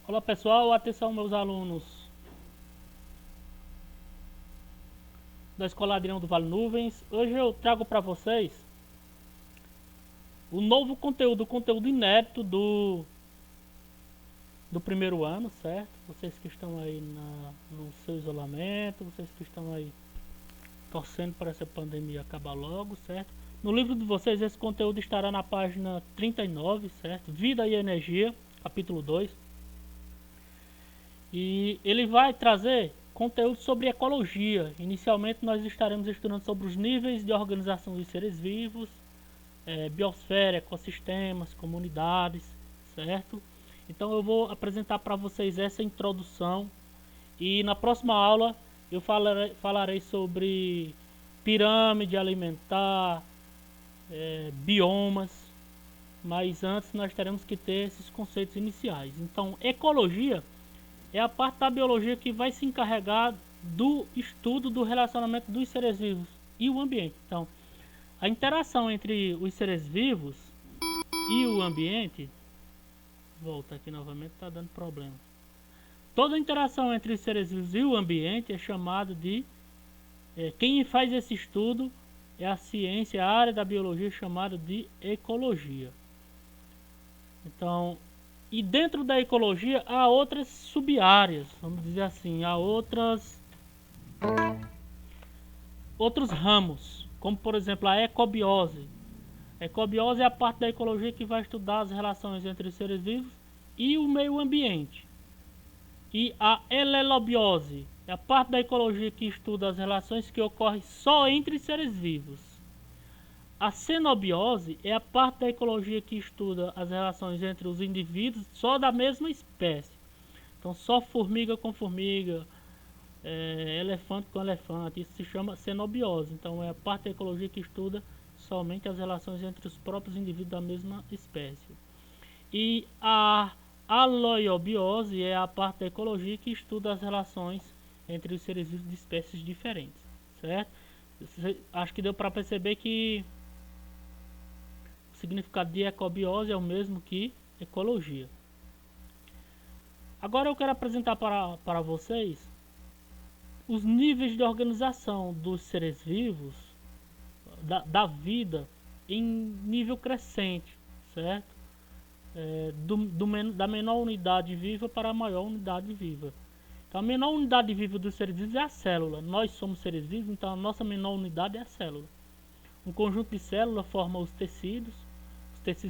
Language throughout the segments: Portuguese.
Olá pessoal, atenção meus alunos da Escola Adriano do Vale Nuvens. Hoje eu trago para vocês o novo conteúdo, o conteúdo inédito do primeiro ano, certo? Vocês que estão aí no seu isolamento, vocês que estão aí torcendo para essa pandemia acabar logo, certo? No livro de vocês esse conteúdo estará na página 39, certo? Vida e Energia, capítulo 2. E ele vai trazer conteúdo sobre ecologia. Inicialmente nós estaremos estudando sobre os níveis de organização dos seres vivos, biosfera, ecossistemas, comunidades, certo? Então eu vou apresentar para vocês essa introdução e na próxima aula eu falarei sobre pirâmide alimentar, biomas, mas antes nós teremos que ter esses conceitos iniciais. Então, ecologia é a parte da biologia que vai se encarregar do estudo do relacionamento dos seres vivos e o ambiente. Então, a interação entre os seres vivos e o ambiente, volta aqui novamente, está dando problema. Toda a interação entre os seres vivos e o ambiente é chamado de, quem faz esse estudo é a ciência, a área da biologia chamada de ecologia. Então, e dentro da ecologia há outras sub-áreas, vamos dizer assim, há outros ramos, como por exemplo a ecobiose. A ecobiose é a parte da ecologia que vai estudar as relações entre os seres vivos e o meio ambiente. E a elelobiose é a parte da ecologia que estuda as relações que ocorrem só entre seres vivos. A cenobiose é a parte da ecologia que estuda as relações entre os indivíduos só da mesma espécie. Então, só formiga com formiga, elefante com elefante, isso se chama cenobiose. Então, é a parte da ecologia que estuda somente as relações entre os próprios indivíduos da mesma espécie. E a aloiobiose é a parte da ecologia que estuda as relações entre os seres vivos de espécies diferentes, certo? Acho que deu para perceber que o significado de ecobiose é o mesmo que ecologia. Agora eu quero apresentar para vocês os níveis de organização dos seres vivos, da vida, em nível crescente, certo? Da menor unidade viva para a maior unidade viva. Então, a menor unidade viva dos seres vivos é a célula. Nós somos seres vivos, então a nossa menor unidade é a célula. Um conjunto de células forma os tecidos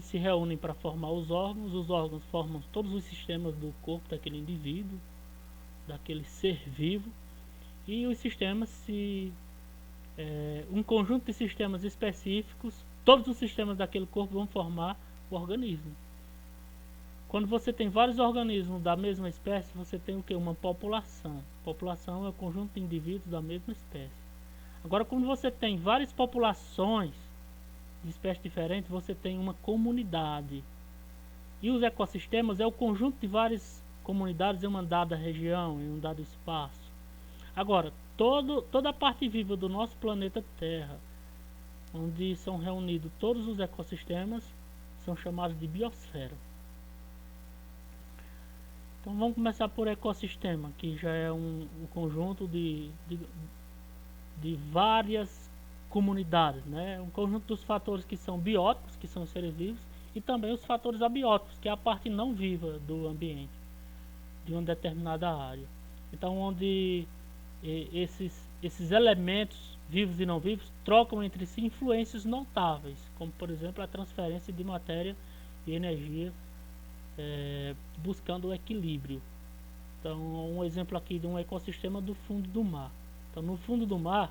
se reúnem para formar os órgãos formam todos os sistemas do corpo daquele indivíduo, daquele ser vivo, e os sistemas um conjunto de sistemas específicos, todos os sistemas daquele corpo vão formar o organismo. Quando você tem vários organismos da mesma espécie, você tem o que? Uma população. População é o conjunto de indivíduos da mesma espécie. Agora, quando você tem várias populações de espécies diferentes, você tem uma comunidade. E os ecossistemas é o conjunto de várias comunidades em uma dada região, em um dado espaço. Agora, toda a parte viva do nosso planeta Terra, onde são reunidos todos os ecossistemas, são chamados de biosfera. Então vamos começar por ecossistema, que já é um conjunto de várias comunidades, né? Um conjunto dos fatores que são bióticos, que são os seres vivos, e também os fatores abióticos, que é a parte não viva do ambiente, de uma determinada área. Então, onde esses elementos vivos e não vivos trocam entre si influências notáveis, como por exemplo a transferência de matéria e energia, buscando o equilíbrio. Então, um exemplo aqui de um ecossistema do fundo do mar. Então, no fundo do mar,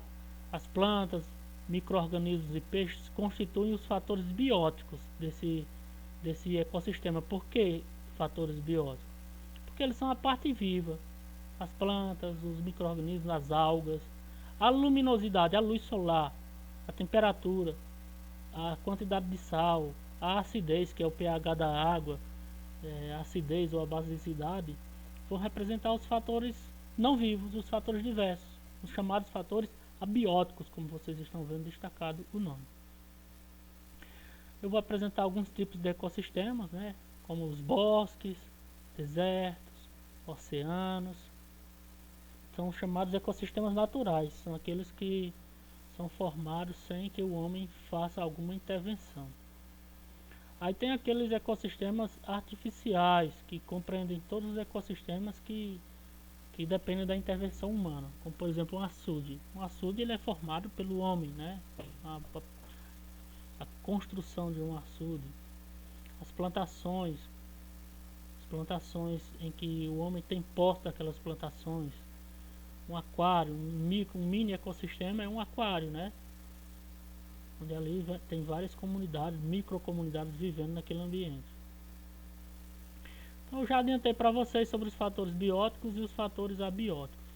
as plantas, micro-organismos e peixes constituem os fatores bióticos desse ecossistema. Por que fatores bióticos? Porque eles são a parte viva. As plantas, os micro-organismos, as algas, a luminosidade, a luz solar, a temperatura, a quantidade de sal, a acidez, que é o pH da água, a acidez ou a basicidade, vão representar os fatores não vivos, os fatores diversos, os chamados fatores abióticos, como vocês estão vendo destacado o nome. Eu vou apresentar alguns tipos de ecossistemas, né, como os bosques, desertos, oceanos. São chamados ecossistemas naturais, são aqueles que são formados sem que o homem faça alguma intervenção. Aí tem aqueles ecossistemas artificiais, que compreendem todos os ecossistemas que dependem da intervenção humana, como por exemplo um açude. Um açude ele é formado pelo homem, né? A construção de um açude. As plantações em que o homem tem posse daquelas plantações. Um aquário, um mini ecossistema é um aquário, né? Onde ali tem várias comunidades, microcomunidades vivendo naquele ambiente. Então eu já adiantei para vocês sobre os fatores bióticos e os fatores abióticos.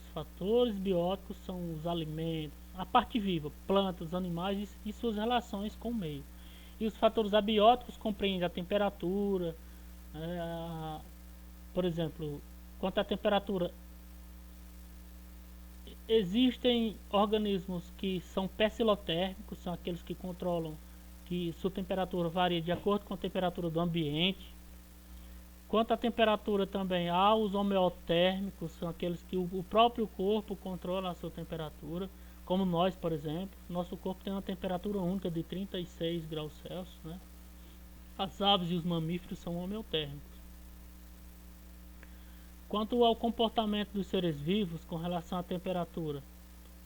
Os fatores bióticos são os alimentos, a parte viva, plantas, animais e suas relações com o meio. E os fatores abióticos compreendem a temperatura, por exemplo, quanto à temperatura. Existem organismos que são pecilotérmicos, são aqueles que controlam que sua temperatura varia de acordo com a temperatura do ambiente. Quanto à temperatura também, há os homeotérmicos, são aqueles que o próprio corpo controla a sua temperatura, como nós, por exemplo. Nosso corpo tem uma temperatura única de 36 graus Celsius, né? As aves e os mamíferos são homeotérmicos. Quanto ao comportamento dos seres vivos com relação à temperatura,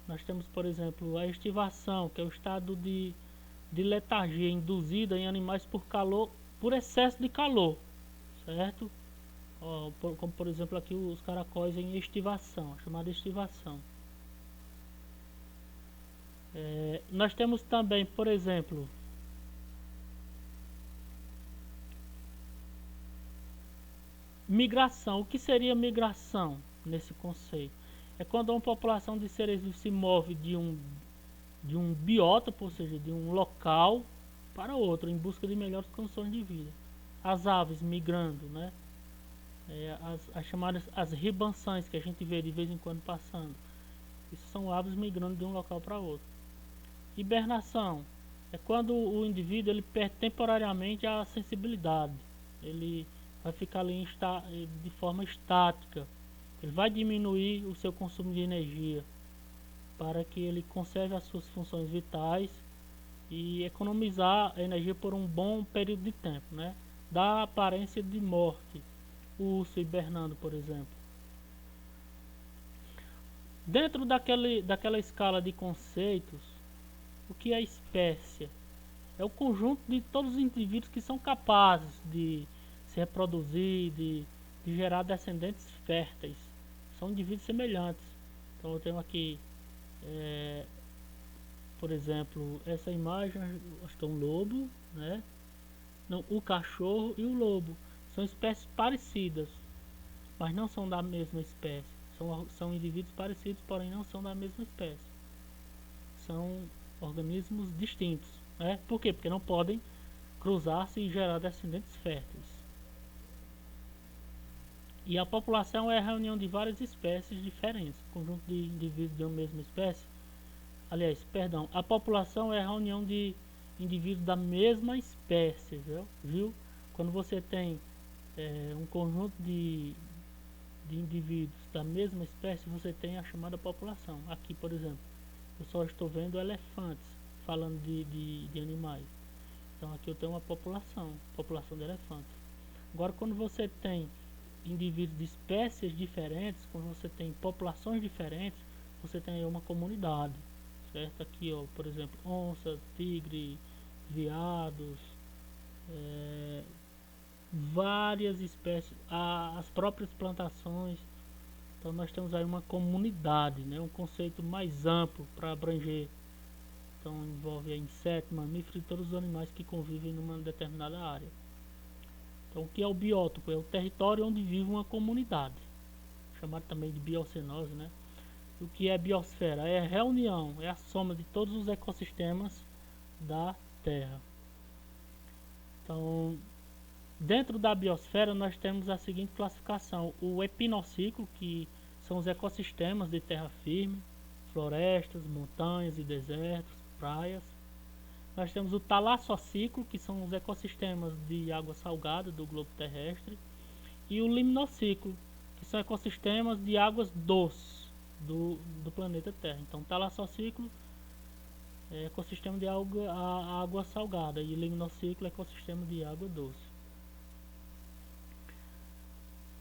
nós temos, por exemplo, a estivação, que é o estado de letargia induzida em animais por excesso de calor, certo? Como por exemplo aqui os caracóis em estivação, chamada estivação. Nós temos também, por exemplo, migração. O que seria migração nesse conceito? É quando uma população de seres vivos se move de um biótopo, ou seja, de um local para outro, em busca de melhores condições de vida. As aves migrando, né? As chamadas as ribanções que a gente vê de vez em quando passando. Isso são aves migrando de um local para outro. Hibernação é quando o indivíduo ele perde temporariamente a sensibilidade. Ele vai ficar ali de forma estática. Ele vai diminuir o seu consumo de energia para que ele conserve as suas funções vitais e economizar energia por um bom período de tempo, né? Dá aparência de morte. O urso hibernando, por exemplo. Dentro daquela escala de conceitos, o que é espécie? É o conjunto de todos os indivíduos que são capazes de se reproduzir, de gerar descendentes férteis. São indivíduos semelhantes. Então eu tenho aqui, por exemplo, essa imagem, acho que é um lobo, né? Não, o cachorro e o lobo. São espécies parecidas, mas não são da mesma espécie. São indivíduos parecidos, porém não são da mesma espécie. São organismos distintos, né? Por quê? Porque não podem cruzar-se e gerar descendentes férteis. E a população é a reunião de várias espécies diferentes, conjunto de indivíduos de uma mesma espécie. Aliás, perdão, a população é a reunião de indivíduos da mesma espécie, viu? Quando você tem um conjunto de indivíduos da mesma espécie, você tem a chamada população. Aqui, por exemplo, eu só estou vendo elefantes, falando de animais. Então aqui eu tenho uma população de elefantes. Agora, quando você tem indivíduos de espécies diferentes, quando você tem populações diferentes, você tem aí uma comunidade, certo? Aqui, ó, por exemplo, onça, tigre, veados, várias espécies, as próprias plantações. Então nós temos aí uma comunidade, né? Um conceito mais amplo para abranger. Então envolve insetos, mamíferos e todos os animais que convivem numa determinada área. Então o que é o biótopo? É o território onde vive uma comunidade, chamado também de biocenose, né? O que é biosfera? É a reunião, é a soma de todos os ecossistemas da Terra. Então, dentro da biosfera nós temos a seguinte classificação: o epinociclo, que são os ecossistemas de terra firme, florestas, montanhas e desertos, praias. Nós temos o talassociclo, que são os ecossistemas de água salgada do globo terrestre, e o limnociclo, que são ecossistemas de águas doces do planeta Terra. Então, talassociclo é ecossistema de água salgada e limnociclo é ecossistema de água doce.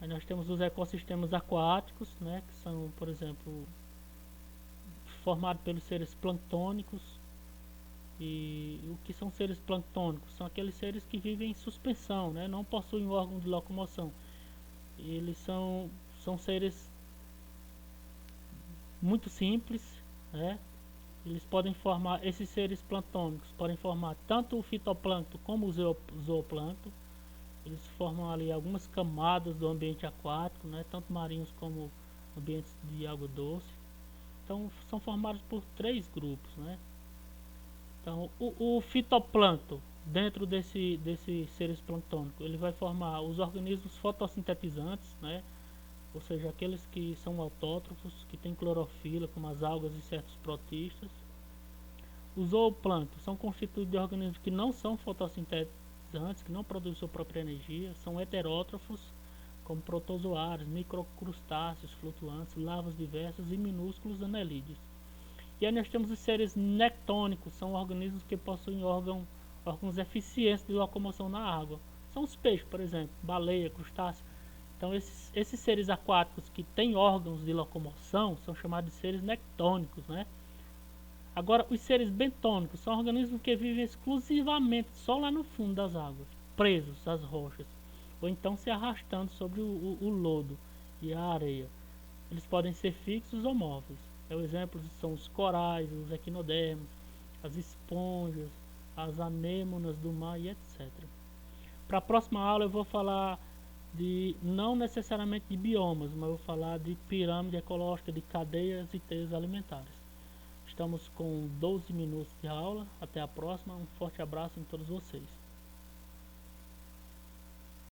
Aí nós temos os ecossistemas aquáticos, né, que são, por exemplo, formados pelos seres planctônicos. E o que são seres planctônicos? São aqueles seres que vivem em suspensão, né, não possuem órgão de locomoção. Eles são seres muito simples, né? Eles podem formar, esses seres planctônicos podem formar tanto o fitoplâncton como o zooplâncton. Eles formam ali algumas camadas do ambiente aquático, né? Tanto marinhos como ambientes de água doce. Então são formados por 3 grupos, né? Então o fitoplâncton, dentro desse seres planctônicos, ele vai formar os organismos fotossintetizantes, né? Ou seja, aqueles que são autótrofos, que têm clorofila, como as algas e certos protistas. Os zooplâncton são constituídos de organismos que não são fotossintetizantes, que não produzem sua própria energia, são heterótrofos, como protozoários, microcrustáceos flutuantes, larvas diversas e minúsculos anelídeos. E aí nós temos os seres nectônicos, são organismos que possuem órgãos eficientes de locomoção na água. São os peixes, por exemplo, baleia, crustáceo. Então esses seres aquáticos que têm órgãos de locomoção são chamados de seres nectônicos, né? Agora, os seres bentônicos são organismos que vivem exclusivamente só lá no fundo das águas, presos às rochas, ou então se arrastando sobre o lodo e a areia. Eles podem ser fixos ou móveis. O exemplo são os corais, os equinodermos, as esponjas, as anêmonas do mar e etc. Para a próxima aula eu vou falar não necessariamente de biomas, mas vou falar de pirâmide ecológica, de cadeias e teias alimentares. Estamos com 12 minutos de aula. Até a próxima. Um forte abraço em todos vocês.